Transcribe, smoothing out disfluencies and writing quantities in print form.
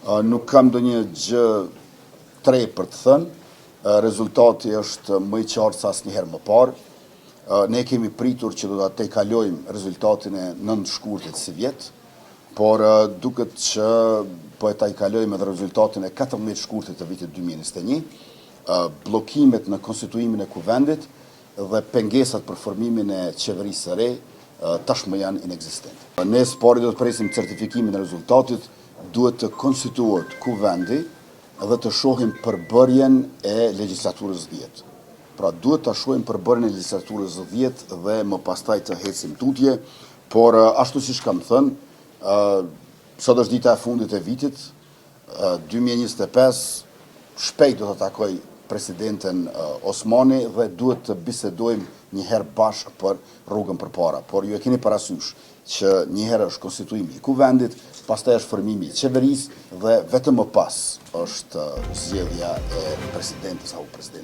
Nuk kam ndonjë gjë tre për të thënë. Rezultati është më i qartë sa asnjëherë më parë. Ne kemi pritur që do ta tejkalojmë rezultatin e 9 shkurtit si vjet, por duket që po e tejkalojmë edhe rezultatin e 14 shkurtit të vitit 2021. Bllokimet në konstituimin e kuvendit dhe pengesat për formimin e qeverisë së re tashmë janë inekzistente. Ne së pari do të presim certifikimin e rezultatit, duhet të konstituohet kuvendi dhe të shohim përbërjen e legjislaturës 10. Pra duhet të shohim përbërjen e legjislaturës 10 dhe më pastaj të ecim tutje, por ashtu siç kam thënë, sot është dita e fundit e vitit 2025, shpejt do të takoj presidenten Osmani dhe duhet të bisedojmë një herë bashkë për rrugën përpara. Por ju e keni parasysh që një herë është konstituimi i kuvendit, pastaj është formimi i qeverisë dhe vetëm më pas është zgjedhja e presidentes apo presidentit.